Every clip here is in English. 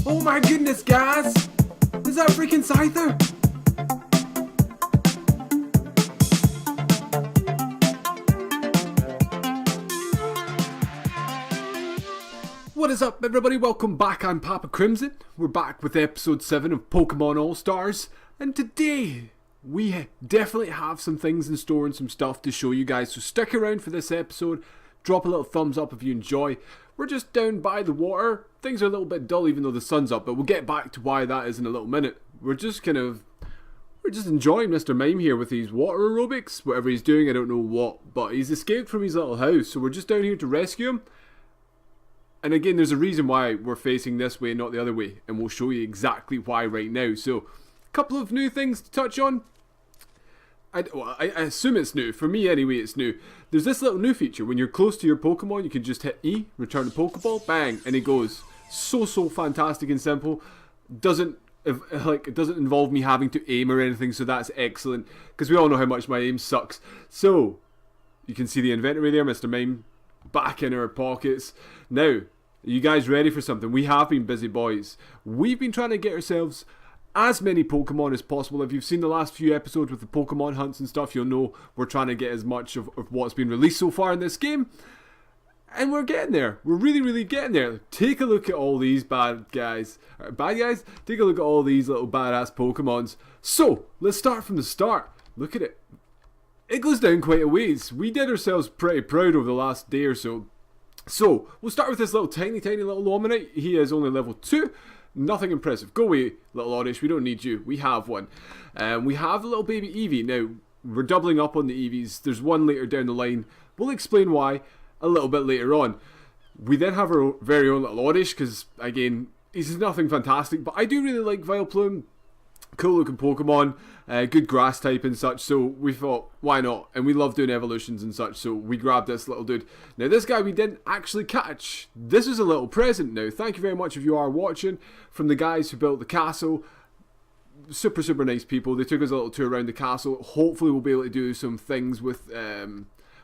Oh my goodness, guys! Is that freaking Scyther? What is up, everybody? Welcome back. I'm Papa Crimson. We're back with episode 7 of Pokemon All-Stars. And today, we definitely have some things in store and some stuff to show you guys. So stick around for this episode. Drop a little thumbs up if you enjoy. We're just down by the water. Things are a little bit dull even though the sun's up, but we'll get back to why that is in a little minute. We're just enjoying Mr. Mime here with his water aerobics. Whatever he's doing, I don't know what, but he's escaped from his little house, so we're just down here to rescue him. And again, there's a reason why we're facing this way, not the other way, and we'll show you exactly why right now. So, a couple of new things to touch on. I assume it's new. For me, anyway, it's new. There's this little new feature. When you're close to your Pokemon, you can just hit E, return the Pokeball, bang, and it goes. So fantastic and simple. It doesn't involve me having to aim or anything, so that's excellent. Because we all know how much my aim sucks. So, you can see the inventory there, Mr. Mime, back in our pockets. Now, are you guys ready for something? We have been busy, boys. We've been trying to get ourselves as many Pokemon as possible. If you've seen the last few episodes with the Pokemon hunts and stuff, you'll know we're trying to get as much of what's been released so far in this game. And we're getting there. We're really getting there. Take a look at all these bad guys. Take a look at all these little badass Pokemons. So, let's start from the start. Look at it. It goes down quite a ways. We did ourselves pretty proud over the last day or so. So, we'll start with this little tiny little Lomanite. He is only level 2. Nothing impressive. Go away, little Oddish. We don't need you. We have one. We have the little baby Eevee. Now, we're doubling up on the Eevees. There's one later down the line. We'll explain why a little bit later on. We then have our very own little Oddish, because, again, he's nothing fantastic, but I do really like Vileplume. Cool looking Pokemon, good grass type and such, so we thought, why not? And we love doing evolutions and such, so we grabbed this little dude. Now this guy we didn't actually catch. This is a little present now. Thank you very much if you are watching, from the guys who built the castle. Super nice people. They took us a little tour around the castle. Hopefully we'll be able to do some things with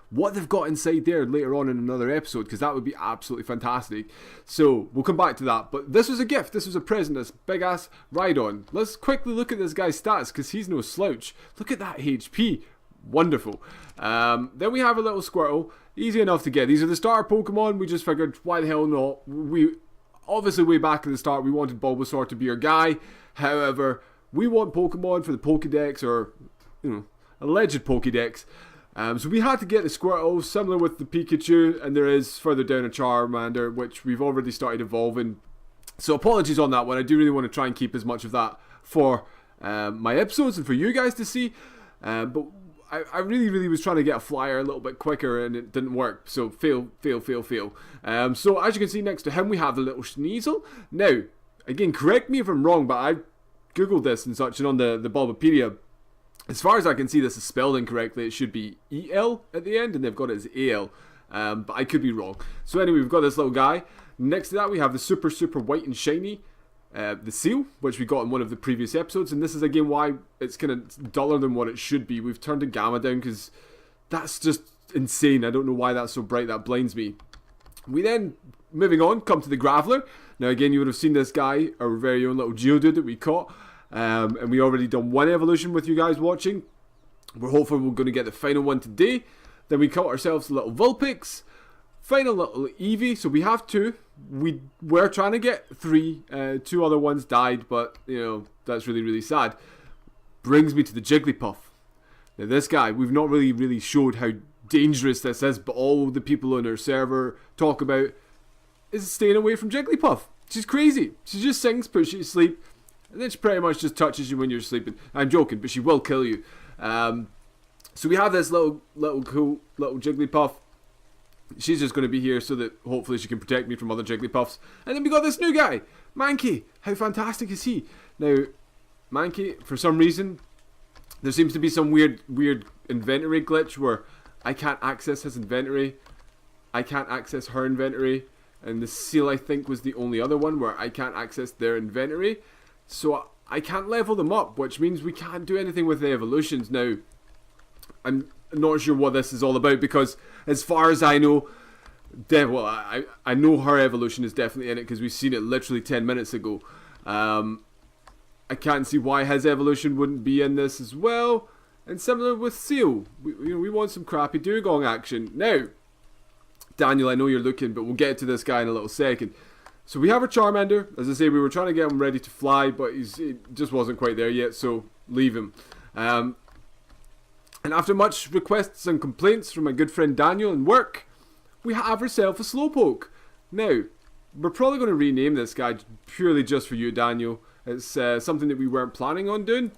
what they've got inside there later on in another episode, because that would be absolutely fantastic. So we'll come back to that, but this was a gift, this was a present, this big ass Rhydon. Let's quickly look at this guy's stats, because he's no slouch. Look at that HP, wonderful. Then we have a little Squirtle, easy enough to get. These are the starter Pokemon. We just figured, why the hell not? We obviously, way back at the start, we wanted Bulbasaur to be our guy. However, we want Pokemon for the Pokedex, or alleged Pokedex. So we had to get the Squirtle, similar with the Pikachu, and there is further down a Charmander, which we've already started evolving. So apologies on that one. I do really want to try and keep as much of that for my episodes and for you guys to see. But I really was trying to get a flyer a little bit quicker, and it didn't work. So fail. So as you can see next to him, we have the little Sneasel. Now, again, correct me if I'm wrong, but I googled this and such, and on the Bulbapedia, as far as I can see, this is spelled incorrectly. It should be EL at the end, and they've got it as AL. But I could be wrong. So anyway, we've got this little guy. Next to that, we have the super white and shiny, the Seal, which we got in one of the previous episodes. And this is again why it's kind of duller than what it should be. We've turned the gamma down because that's just insane. I don't know why that's so bright. That blinds me. We then, moving on, come to the Graveler. Now again, you would have seen this guy, our very own little Geodude that we caught. And we already done one evolution with you guys watching. We're hopeful we're going to get the final one today. Then we caught ourselves a little Vulpix. Final little Eevee. So we have 2. We were trying to get 3. 2 other ones died, but that's really sad. Brings me to the Jigglypuff. Now this guy, we've not really showed how dangerous this is, but all the people on our server talk about is staying away from Jigglypuff. She's crazy. She just sings, puts you to sleep. And then she pretty much just touches you when you're sleeping. I'm joking, but she will kill you. So we have this little cool little Jigglypuff. She's just going to be here so that hopefully she can protect me from other Jigglypuffs. And then we got this new guy, Mankey. How fantastic is he? Now, Mankey, for some reason, there seems to be some weird inventory glitch where I can't access his inventory. I can't access her inventory. And the Seal, I think, was the only other one where I can't access their inventory. So I can't level them up, which means we can't do anything with the evolutions. Now, I'm not sure what this is all about, because as far as I know, Well, I know her evolution is definitely in it because we've seen it literally 10 minutes ago. I can't see why his evolution wouldn't be in this as well. And similar with Seal, we want some crappy Dugong action. Now, Daniel, I know you're looking, but we'll get to this guy in a little second. So we have our Charmander. As I say, we were trying to get him ready to fly, but he just wasn't quite there yet, so leave him. And after much requests and complaints from my good friend Daniel and work, we have ourselves a Slowpoke. Now, we're probably going to rename this guy purely just for you, Daniel. It's something that we weren't planning on doing,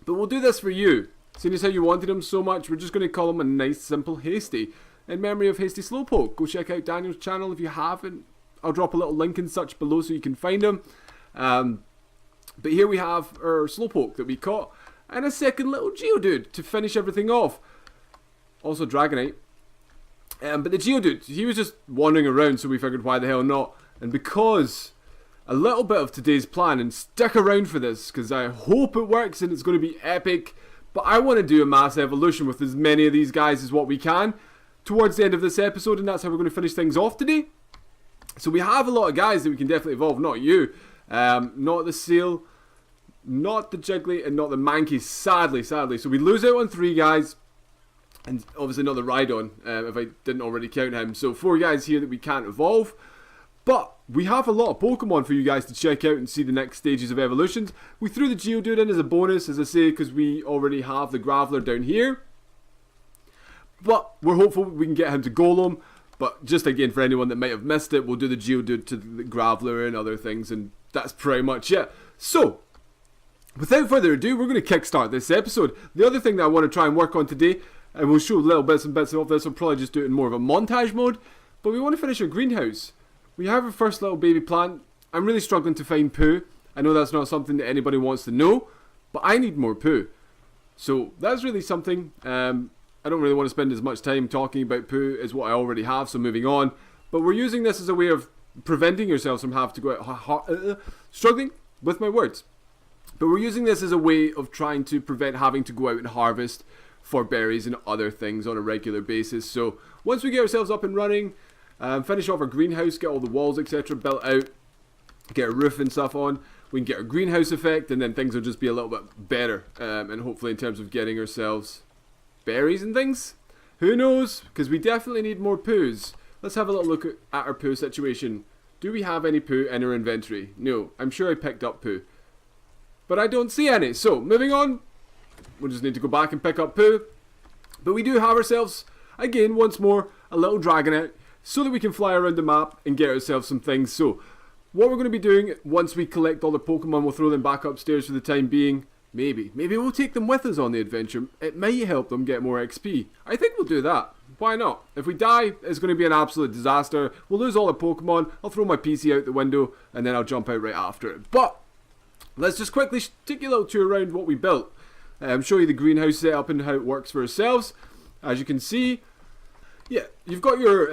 but we'll do this for you. Seeing as how you wanted him so much, we're just going to call him a nice, simple Hasty. In memory of Hasty Slowpoke. Go check out Daniel's channel if you haven't. I'll drop a little link and such below so you can find him. But here we have our Slowpoke that we caught, and a second little Geodude to finish everything off. Also Dragonite. But the Geodude, he was just wandering around, so we figured why the hell not. And because a little bit of today's plan, and stick around for this because I hope it works and it's going to be epic, but I want to do a mass evolution with as many of these guys as what we can towards the end of this episode, and that's how we're going to finish things off today. So we have a lot of guys that we can definitely evolve. Not you, not the Seal, not the Jiggly, and not the Mankey, sadly. So we lose out on 3 guys, and obviously not the Rhydon, if I didn't already count him. So 4 guys here that we can't evolve. But we have a lot of Pokemon for you guys to check out and see the next stages of evolutions. We threw the Geodude in as a bonus, as I say, because we already have the Graveler down here. But we're hopeful we can get him to Golem. But just again, for anyone that might have missed it, we'll do the Geodude to the Graveler and other things, and that's pretty much it. So, without further ado, we're going to kickstart this episode. The other thing that I want to try and work on today, and we'll show little bits and bits of this, we'll probably just do it in more of a montage mode, but we want to finish our greenhouse. We have our first little baby plant. I'm really struggling to find poo. I know that's not something that anybody wants to know, but I need more poo. So that's really something. I don't really want to spend as much time talking about poo as what I already have, so moving on. But we're using this as a way of preventing yourselves from having to go out, struggling with my words. But we're using this as a way of trying to prevent having to go out and harvest for berries and other things on a regular basis. So once we get ourselves up and running, finish off our greenhouse, get all the walls etc. built out, get a roof and stuff on, we can get our greenhouse effect, and then things will just be a little bit better, and hopefully in terms of getting ourselves berries and things. Who knows, because we definitely need more poos. Let's have a little look at our poo situation. Do we have any poo in our inventory? No, I'm sure I picked up poo, but I don't see any. So moving on, we'll just need to go back and pick up poo. But we do have ourselves, again, once more, a little Dragonite, so that we can fly around the map and get ourselves some things. So what we're going to be doing once we collect all the Pokemon, we'll throw them back upstairs for the time being. Maybe we'll take them with us on the adventure. It might help them get more XP. I think we'll do that. Why not? If we die, it's going to be an absolute disaster. We'll lose all the Pokemon. I'll throw my PC out the window and then I'll jump out right after it. But let's just quickly take you a little tour around what we built. Show you the greenhouse setup and how it works for ourselves. As you can see, yeah, you've got your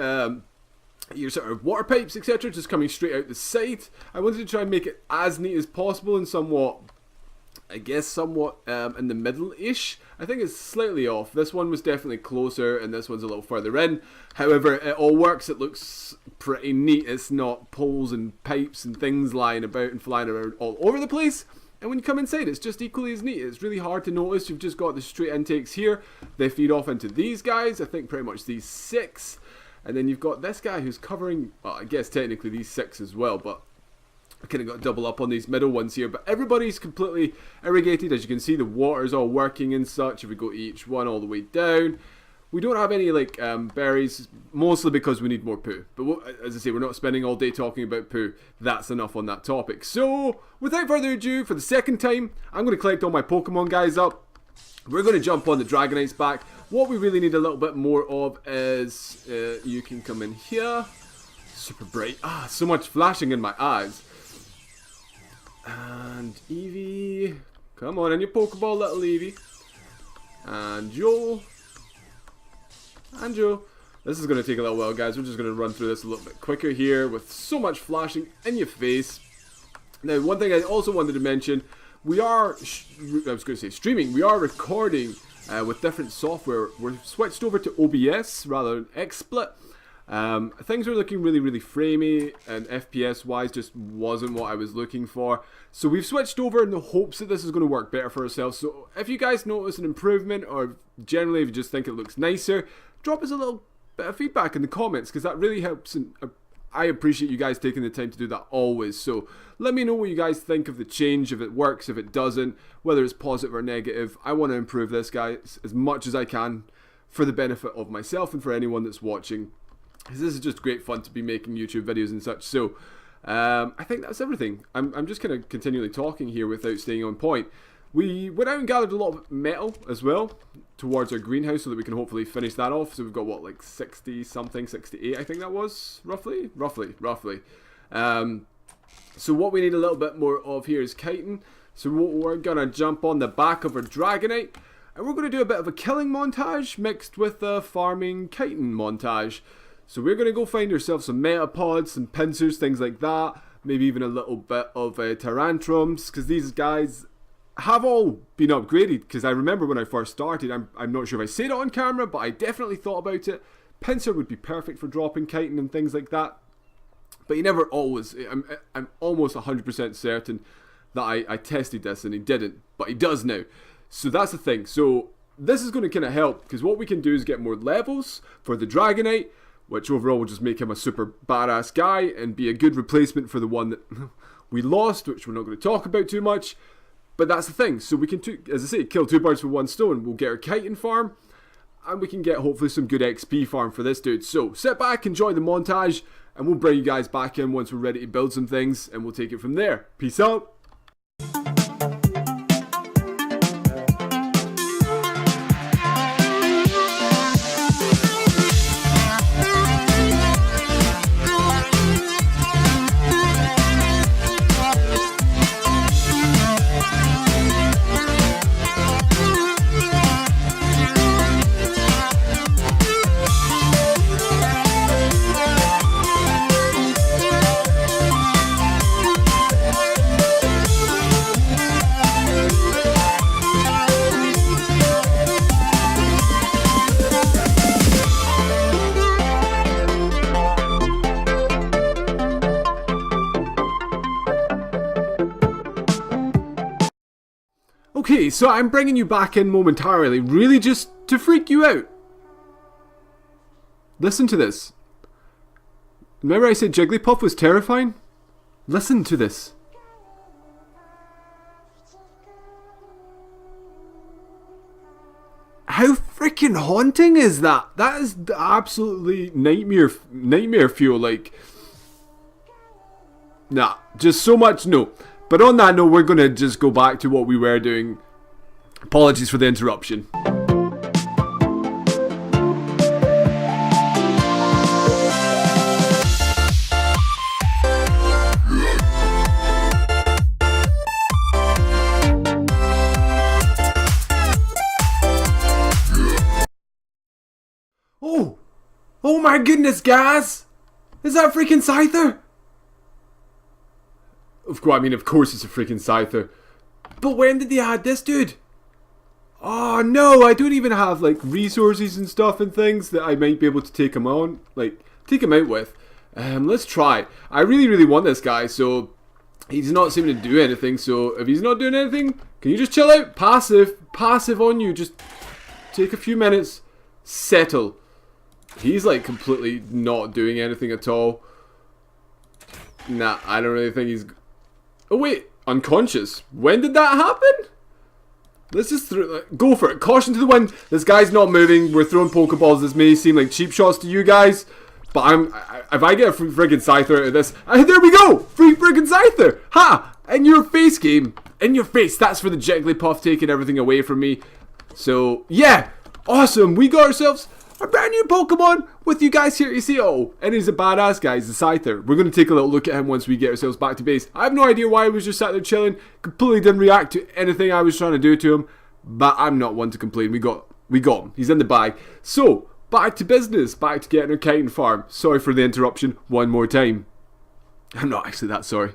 sort of water pipes, etc., just coming straight out the side. I wanted to try and make it as neat as possible and somewhat in the middle-ish. I think it's slightly off. This one was definitely closer and this one's a little further in. However, it all works. It looks pretty neat. It's not poles and pipes and things lying about and flying around all over the place. And when you come inside, it's just equally as neat. It's really hard to notice. You've just got the straight intakes here. They feed off into these guys. I think pretty much these 6. And then you've got this guy who's covering, well, I guess technically these 6 as well, but I kind of got double up on these middle ones here. But everybody's completely irrigated. As you can see, the water's all working and such. If we go each one all the way down, we don't have any like berries, mostly because we need more poo. But as I say, we're not spending all day talking about poo. That's enough on that topic. So without further ado, for the second time, I'm going to collect all my Pokemon guys up. We're going to jump on the Dragonite's back. What we really need a little bit more of is, you can come in here. Super bright. So much flashing in my eyes. And Eevee. Come on in your Pokeball, little Eevee. And Joel. And Joe. This is going to take a little while, guys. We're just going to run through this a little bit quicker here with so much flashing in your face. Now, one thing I also wanted to mention, we are, streaming. We are recording with different software. We're switched over to OBS rather than XSplit. Things were looking really framey, and FPS wise just wasn't what I was looking for. So we've switched over in the hopes that this is going to work better for ourselves. So if you guys notice an improvement, or generally if you just think it looks nicer, drop us a little bit of feedback in the comments, because that really helps, and I appreciate you guys taking the time to do that always. So let me know what you guys think of the change, if it works, if it doesn't, whether it's positive or negative. I want to improve this, guys, as much as I can for the benefit of myself and for anyone that's watching, because this is just great fun to be making YouTube videos and such. So I think that's everything. I'm just kind of continually talking here without staying on point. We went out and gathered a lot of metal as well towards our greenhouse so that we can hopefully finish that off. So we've got what, like 60 something, 68 I think that was, roughly. So what we need a little bit more of here is chitin. So we're going to jump on the back of our Dragonite, and we're going to do a bit of a killing montage mixed with a farming chitin montage. So we're going to go find ourselves some metapods, some pincers, things like that. Maybe even a little bit of tarantrums, because these guys have all been upgraded. Because I remember when I first started, I'm not sure if I said it on camera, but I definitely thought about it. Pincer would be perfect for dropping chitin and things like that. But he never always, I'm almost 100% certain that I tested this and he didn't. But he does now. So that's the thing. So this is going to kind of help, because what we can do is get more levels for the Dragonite, which overall will just make him a super badass guy and be a good replacement for the one that we lost, which we're not going to talk about too much. But that's the thing. So we can, as I say, kill two birds with one stone. We'll get our chitin farm, and we can get hopefully some good XP farm for this dude. So sit back, enjoy the montage, and we'll bring you guys back in once we're ready to build some things, and we'll take it from there. Peace out. Okay, so I'm bringing you back in momentarily, really just to freak you out. Listen to this. Remember I said Jigglypuff was terrifying? Listen to this. How freaking haunting is that? That is absolutely nightmare fuel, like... Nah, just so much no. But on that note, we're going to just go back to what we were doing. Apologies for the interruption. Oh my goodness, guys! Is that freaking Scyther? Of course it's a freaking Scyther. But when did they add this dude? Oh no, I don't even have like resources and stuff and things that I might be able to take him on, like take him out with. Let's try. I really want this guy, so he's not seeming to do anything. So if he's not doing anything, can you just chill out? Passive on you. Just take a few minutes, settle. He's like completely not doing anything at all. Nah, I don't really think he's... Oh wait, unconscious. When did that happen? Let's just go for it. Caution to the wind. This guy's not moving. We're throwing Pokeballs. This may seem like cheap shots to you guys, but if I get a friggin' Scyther out of this, there we go! Free friggin' Scyther! Ha! In your face, game. In your face. That's for the Jigglypuff taking everything away from me. So, yeah. Awesome. We got ourselves a brand new Pokemon with you guys here to see. Oh, and he's a badass guy. He's the Scyther. We're going to take a little look at him once we get ourselves back to base. I have no idea why he was just sat there chilling. Completely didn't react to anything I was trying to do to him. But I'm not one to complain. We got him. He's in the bag. So, back to business. Back to getting our chitin farm. Sorry for the interruption one more time. I'm not actually that sorry.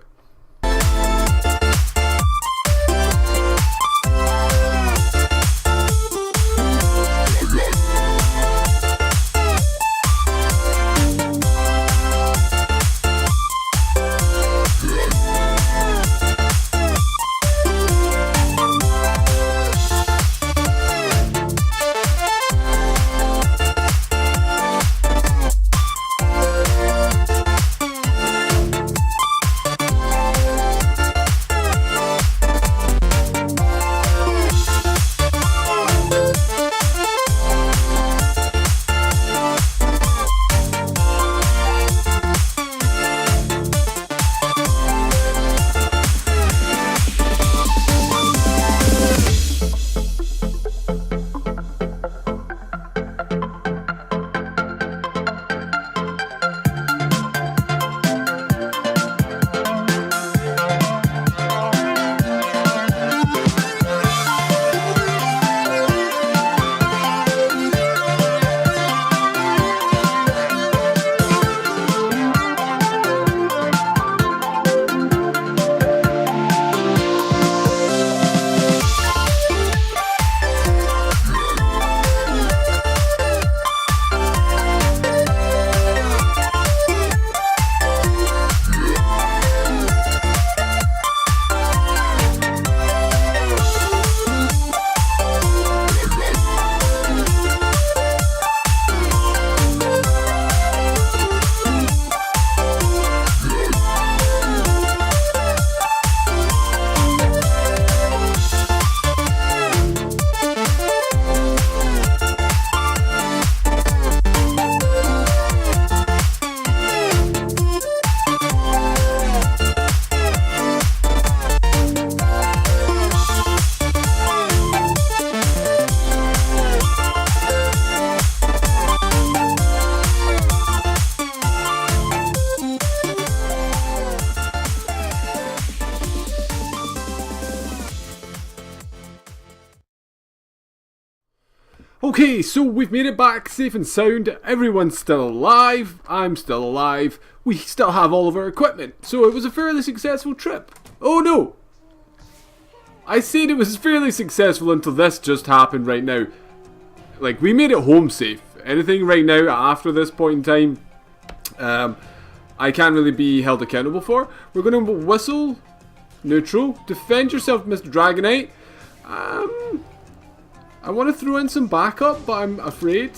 Okay, so we've made it back safe and sound. Everyone's still alive. I'm still alive. We still have all of our equipment. So it was a fairly successful trip. Oh no! I said it was fairly successful until this just happened right now. Like, we made it home safe. Anything right now after this point in time, I can't really be held accountable for. We're going to whistle. Neutral. Defend yourself, Mr. Dragonite. I want to throw in some backup, but I'm afraid.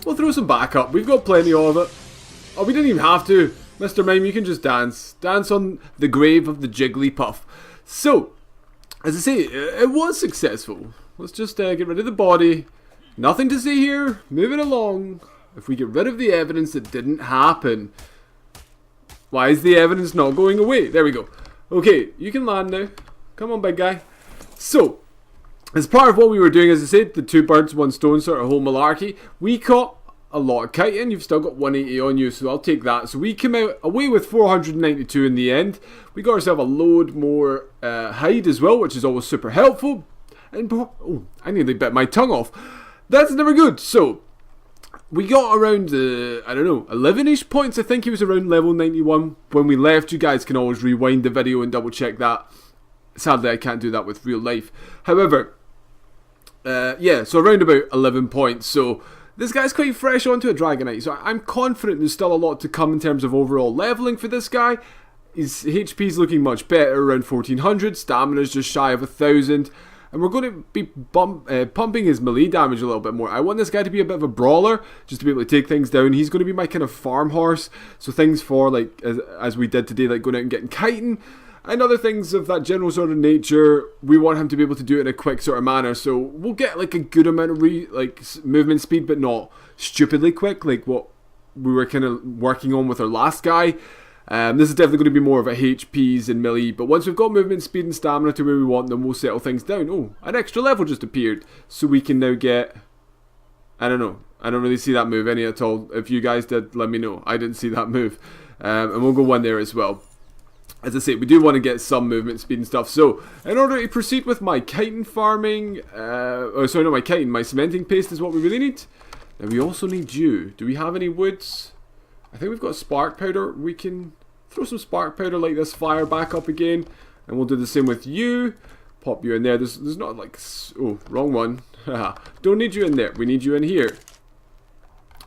We'll throw some backup. We've got plenty of it. Oh, we didn't even have to. Mr. Mime, you can just dance. Dance on the grave of the Jigglypuff. So, as I say, it was successful. Let's just get rid of the body. Nothing to see here. Moving along. If we get rid of the evidence, it didn't happen. Why is the evidence not going away? There we go. Okay, you can land now. Come on, big guy. So, as part of what we were doing, as I said, the 2 birds, 1 stone sort of whole malarkey, we caught a lot of chitin. You've still got 180 on you, so I'll take that. So we came out away with 492 in the end. We got ourselves a load more hide as well, which is always super helpful. And oh, I nearly bit my tongue off. That's never good. So we got around, I don't know, 11-ish points. I think he was around level 91 when we left. You guys can always rewind the video and double check that. Sadly, I can't do that with real life. However, yeah, so around about 11 points. So this guy's quite fresh onto a Dragonite. So I'm confident there's still a lot to come in terms of overall leveling for this guy. His HP's looking much better, around 1400. Stamina's just shy of 1000. And we're going to be pumping his melee damage a little bit more. I want this guy to be a bit of a brawler, just to be able to take things down. He's going to be my kind of farm horse. So things for, like, as we did today, like going out and getting chitin, and other things of that general sort of nature, we want him to be able to do it in a quick sort of manner. So we'll get like a good amount of movement speed, but not stupidly quick, like what we were kind of working on with our last guy. This is definitely going to be more of a HPs and melee, but once we've got movement speed and stamina to where we want them, we'll settle things down. Oh, an extra level just appeared, so we can now get, I don't know, I don't really see that move any at all. If you guys did, let me know. I didn't see that move, and we'll go 1 there as well. As I say, we do want to get some movement speed and stuff. So, in order to proceed with my chitin farming, oh sorry, not my chitin, my cementing paste is what we really need. Now we also need you. Do we have any woods? I think we've got spark powder. We can throw some spark powder, like this fire back up again, and we'll do the same with you. Pop you in there. There's not like, oh, wrong one. Don't need you in there. We need you in here.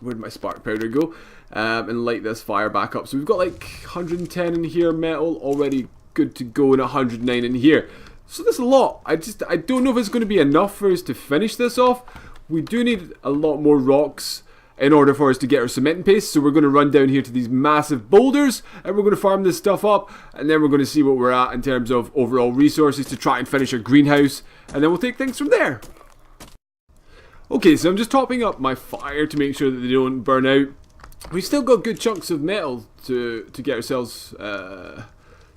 Where'd my spark powder go? And light this fire back up. So we've got like 110 in here, metal already good to go, and 109 in here. So there's a lot. I don't know if it's going to be enough for us to finish this off. We do need a lot more rocks in order for us to get our cementing paste. So we're going to run down here to these massive boulders, and we're going to farm this stuff up, and then we're going to see what we're at in terms of overall resources to try and finish our greenhouse, and then we'll take things from there. Okay, so I'm just topping up my fire to make sure that they don't burn out. We've still got good chunks of metal to get ourselves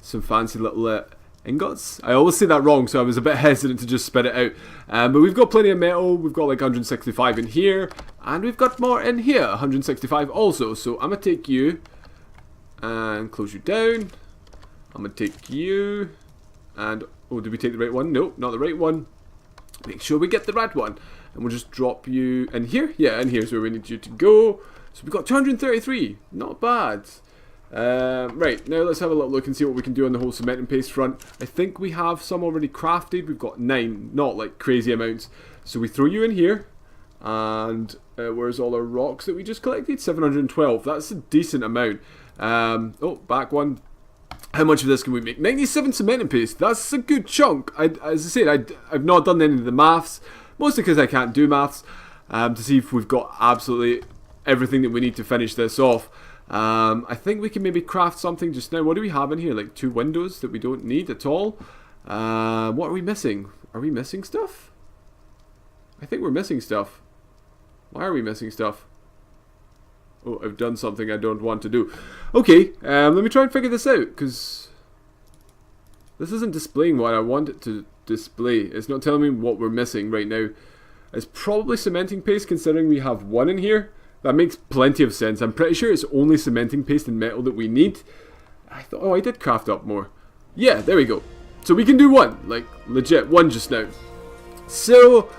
some fancy little ingots. I always say that wrong, so I was a bit hesitant to just spit it out. But we've got plenty of metal. We've got like 165 in here, and we've got more in here, 165 also. So I'm going to take you and close you down. I'm going to take you and, oh, did we take the right one? Nope, not the right one. Make sure we get the right one. And we'll just drop you in here. Yeah, in here's where we need you to go. So we've got 233. Not bad. Right, now let's have a little look and see what we can do on the whole cement and paste front. I think we have some already crafted. We've got 9, not like crazy amounts. So we throw you in here. And where's all our rocks that we just collected? 712. That's a decent amount. Oh, back one. How much of this can we make? 97 cement and paste. That's a good chunk. As I said, I've not done any of the maths. Mostly because I can't do maths. To see if we've got absolutely everything that we need to finish this off. I think we can maybe craft something just now. What do we have in here? Like 2 windows that we don't need at all. What are we missing? Are we missing stuff? I think we're missing stuff. Why are we missing stuff? Oh, I've done something I don't want to do. Okay, let me try and figure this out, because this isn't displaying what I want it to display. It's not telling me what we're missing right now. It's probably cementing paste, considering we have 1 in here. That makes plenty of sense. I'm pretty sure it's only cementing paste and metal that we need. I thought, oh, I did craft up more. Yeah, there we go. So we can do 1, like legit 1 just now. So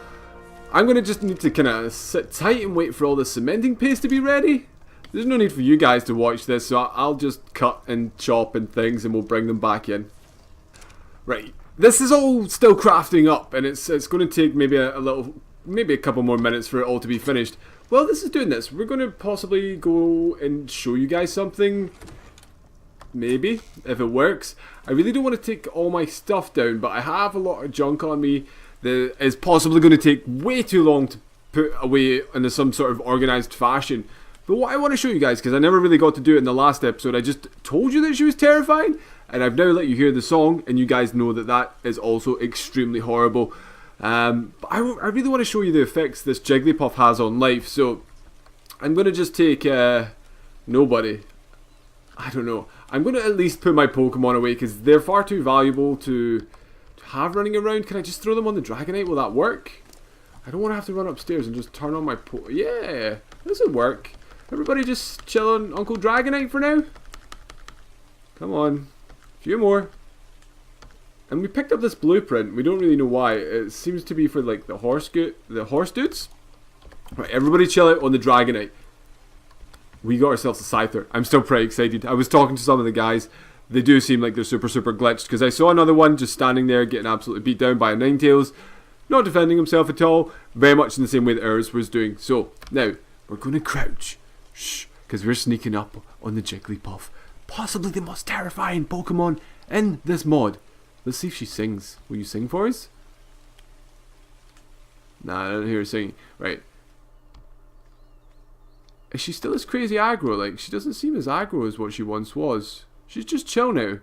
I'm going to just need to kind of sit tight and wait for all the cementing paste to be ready. There's no need for you guys to watch this, so I'll just cut and chop and things and we'll bring them back in. Right, this is all still crafting up and it's going to take maybe maybe a couple more minutes for it all to be finished. Well, this is doing this. We're going to possibly go and show you guys something. Maybe, if it works. I really don't want to take all my stuff down, but I have a lot of junk on me that is possibly going to take way too long to put away in some sort of organised fashion. But what I want to show you guys, because I never really got to do it in the last episode, I just told you that she was terrifying, and I've now let you hear the song, and you guys know that that is also extremely horrible. But I really want to show you the effects this Jigglypuff has on life, so I'm going to just take nobody. I don't know. I'm going to at least put my Pokemon away, because they're far too valuable to have running around. Can I just throw them on the Dragonite? Will that work? I don't want to have to run upstairs and just turn on my Yeah, this would work. Everybody just chill on Uncle Dragonite for now. Come on. A few more. And we picked up this blueprint. We don't really know why. It seems to be for like the horse dudes. Right, everybody chill out on the Dragonite. We got ourselves a Scyther. I'm still pretty excited. I was talking to some of the guys. They do seem like they're super glitched, because I saw another one just standing there getting absolutely beat down by a Ninetales. Not defending himself at all. Very much in the same way that ours was doing. So, now, we're going to crouch. Shh, because we're sneaking up on the Jigglypuff. Possibly the most terrifying Pokemon in this mod. Let's see if she sings. Will you sing for us? Nah, I don't hear her singing. Right. Is she still as crazy aggro? Like, she doesn't seem as aggro as what she once was. She's just chill now.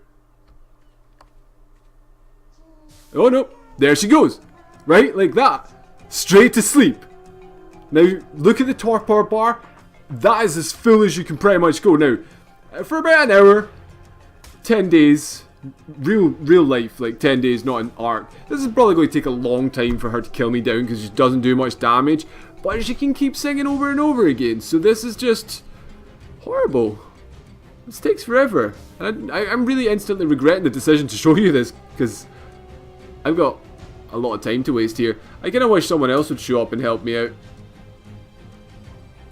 Oh no, there she goes. Right, like that. Straight to sleep. Now, look at the torpor bar. That is as full as you can pretty much go. Now, for about an hour, 10 days, real life, like 10 days, not an arc. This is probably going to take a long time for her to kill me down, because she doesn't do much damage. But she can keep singing over and over again. So this is just horrible. This takes forever. And I'm really instantly regretting the decision to show you this, because I've got a lot of time to waste here. I kind of wish someone else would show up and help me out.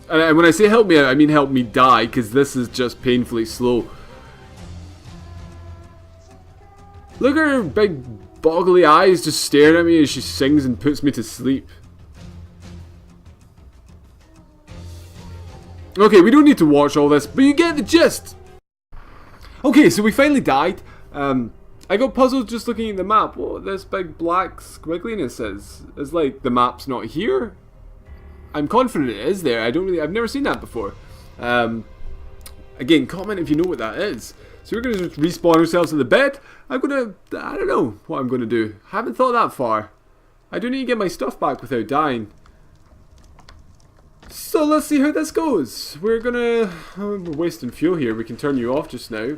And when I say help me out, I mean help me die, because this is just painfully slow. Look at her big boggly eyes just staring at me as she sings and puts me to sleep. Okay, we don't need to watch all this, but you get the gist. Okay, so we finally died. I got puzzled just looking at the map. What this big black squiggliness is. It's like the map's not here. I'm confident it is there. I've never seen that before. Again, comment if you know what that is. So we're going to just respawn ourselves in the bed. I don't know what I'm going to do. I haven't thought that far. I do need to get my stuff back without dying. So let's see how this goes. We're wasting fuel here. We can turn you off just now.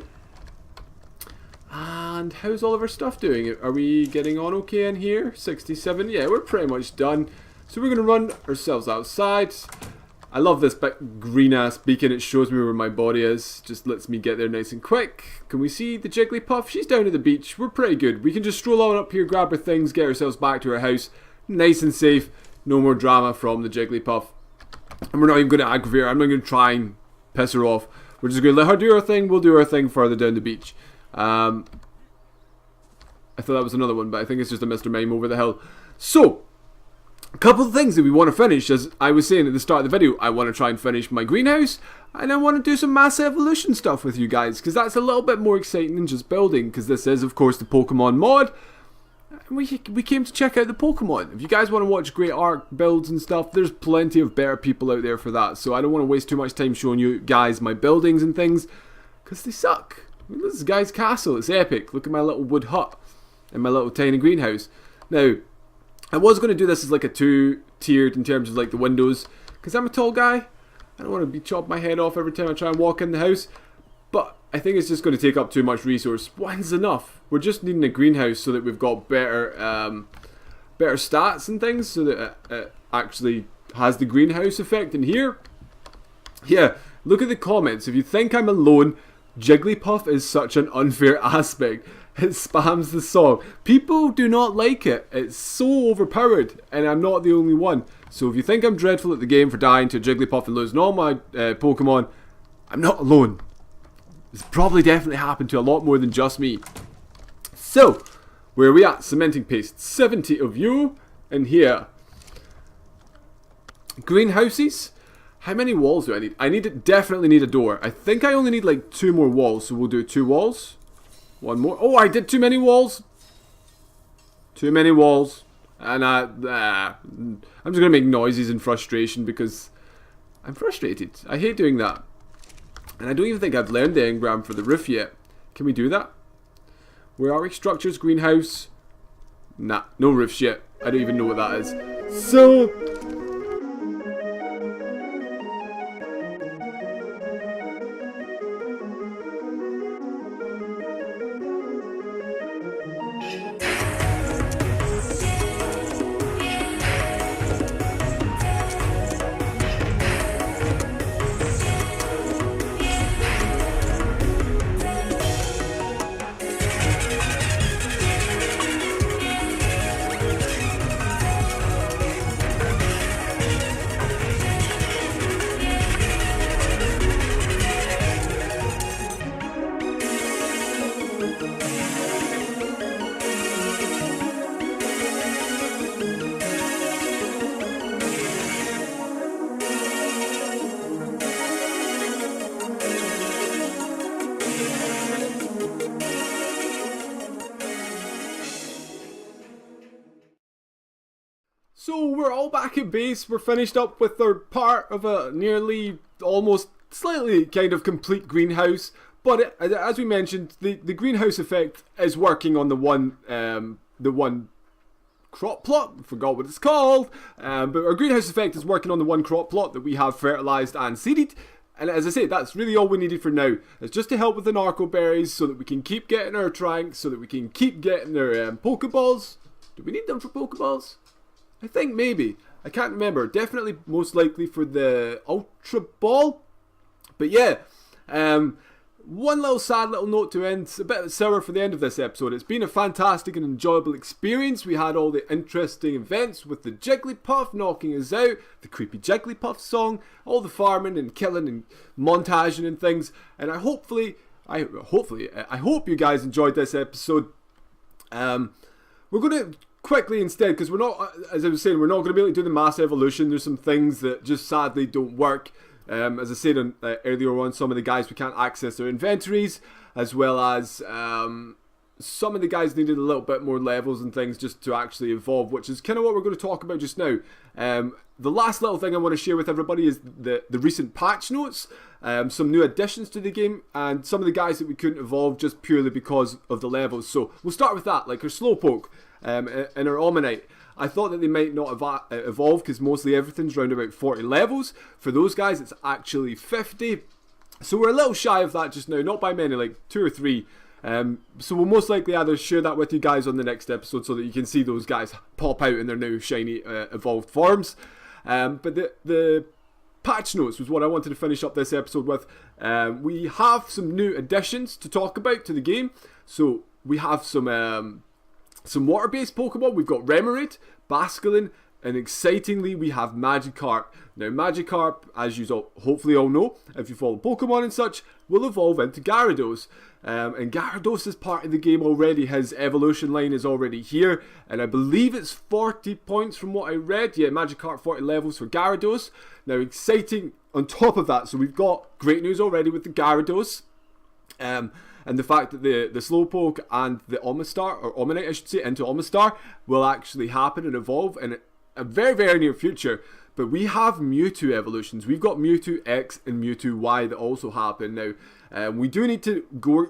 And how's all of our stuff doing? Are we getting on okay in here? 67? Yeah, we're pretty much done. So we're going to run ourselves outside. I love this green ass beacon. It shows me where my body is. Just lets me get there nice and quick. Can we see the Jigglypuff? She's down at the beach. We're pretty good. We can just stroll on up here, grab our things, get ourselves back to our house. Nice and safe. No more drama from the Jigglypuff. And we're not even going to aggravate her. I'm not going to try and piss her off. We're just going to let her do her thing. We'll do our thing further down the beach. I thought that was another one, but I think it's just a Mr. Mime over the hill. So, a couple of things that we want to finish. As I was saying at the start of the video, I want to try and finish my greenhouse. And I want to do some mass evolution stuff with you guys, because that's a little bit more exciting than just building. Because this is, of course, the Pokemon mod. And we came to check out the Pokemon. If you guys want to watch great art builds and stuff, there's plenty of better people out there for that. So I don't want to waste too much time showing you guys my buildings and things, because they suck. I mean, this is guy's castle. It's epic. Look at my little wood hut and my little tiny greenhouse. Now, I was going to do this as like a two-tiered in terms of like the windows, because I'm a tall guy. I don't want to be chopping my head off every time I try and walk in the house. But I think it's just going to take up too much resource. One's enough. We're just needing a greenhouse so that we've got better stats and things, so that it actually has the greenhouse effect in here. Yeah, look at the comments. If you think I'm alone, Jigglypuff is such an unfair aspect. It spams the song. People do not like it. It's so overpowered, and I'm not the only one. So if you think I'm dreadful at the game for dying to Jigglypuff and losing all my Pokemon, I'm not alone. It's probably definitely happened to a lot more than just me. So, where are we at? Cementing paste. 70 of you in here. Greenhouses. How many walls do I need? Definitely need a door. I think I only need like 2 more walls, so we'll do 2 walls. 1 more. Oh, I did too many walls. Too many walls. And I'm just going to make noises in frustration because I'm frustrated. I hate doing that. And I don't even think I've learned the engram for the roof yet. Can we do that? Where are we? Structures, greenhouse. Nah, no roofs yet. I don't even know what that is. So... So we're all back at base. We're finished up with our part of a nearly, almost, slightly kind of complete greenhouse. But as we mentioned, the greenhouse effect is working on the one crop plot. I forgot what it's called. But our greenhouse effect is working on the one crop plot that we have fertilized and seeded. And as I say, that's really all we needed for now. It's just to help with the narco berries so that we can keep getting our tranks, so that we can keep getting our Pokeballs. Do we need them for Pokeballs? I think maybe. I can't remember. Definitely most likely for the Ultra Ball. But yeah, one little sad little note to end. A bit sour for the end of this episode. It's been a fantastic and enjoyable experience. We had all the interesting events with the Jigglypuff knocking us out, the creepy Jigglypuff song, all the farming and killing and montaging and things. And I hope you guys enjoyed this episode. We're going to quickly instead, because we're not, as I was saying, we're not going to be able to do the mass evolution. There's some things that just sadly don't work. As I said earlier on, some of the guys we can't access their inventories, as well as some of the guys needed a little bit more levels and things just to actually evolve, which is kind of what we're going to talk about just now. The last little thing I want to share with everybody is the recent patch notes, some new additions to the game, and some of the guys that we couldn't evolve just purely because of the levels. So we'll start with that, like our Slowpoke and our Omanyte. I thought that they might not evolve because mostly everything's around about 40 levels. For those guys, it's actually 50. So we're a little shy of that just now, not by many, like 2 or 3. So we'll most likely either share that with you guys on the next episode so that you can see those guys pop out in their new shiny evolved forms. But the patch notes was what I wanted to finish up this episode with. We have some new additions to talk about to the game. So we have some water-based Pokemon. We've got Remoraid, Basculin, and excitingly we have Magikarp. Now Magikarp, as you hopefully all know, if you follow Pokemon and such, will evolve into Gyarados. And Gyarados is part of the game already. His evolution line is already here, and I believe it's 40 points from what I read. Yeah, Magikarp 40 levels for Gyarados. Now exciting on top of that, so we've got great news already with the Gyarados. And the fact that the Slowpoke and the Omastar, or Omanyte I should say, into Omastar will actually happen and evolve in a very, very near future. But we have Mewtwo evolutions. We've got Mewtwo X and Mewtwo Y that also happen now. We do need to go,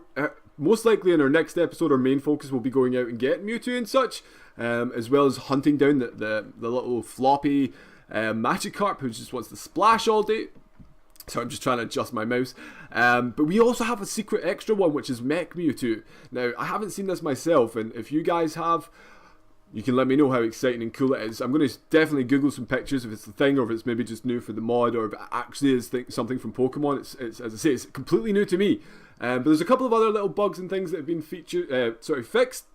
most likely in our next episode, our main focus will be going out and getting Mewtwo and such, as well as hunting down the little floppy Magikarp who just wants to splash all day. So I'm just trying to adjust my mouse. But we also have a secret extra one, which is Mech Mewtwo. Now, I haven't seen this myself, and if you guys have, you can let me know how exciting and cool it is. I'm going to definitely Google some pictures if it's the thing, or if it's maybe just new for the mod, or if it actually is something from Pokemon. It's as I say, it's completely new to me. But there's a couple of other little bugs and things that have been fixed.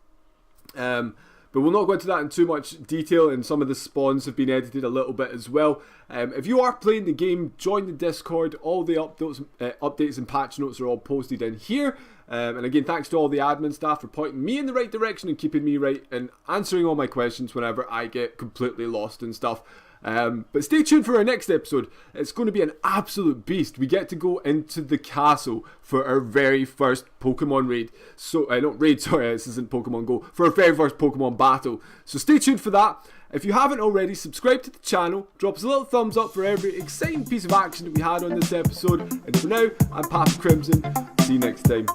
But we'll not go into that in too much detail, and some of the spawns have been edited a little bit as well. If you are playing the game, join the Discord. All the updates and patch notes are all posted in here. And again, thanks to all the admin staff for pointing me in the right direction and keeping me right and answering all my questions whenever I get completely lost and stuff. But stay tuned for our next episode. It's going to be an absolute beast. We get to go into the castle for our very first Pokemon raid. So, not raid, sorry, this isn't Pokemon Go. For our very first Pokemon battle. So stay tuned for that. If you haven't already, subscribe to the channel. Drop us a little thumbs up for every exciting piece of action that we had on this episode. And for now, I'm Papa Crimson. See you next time.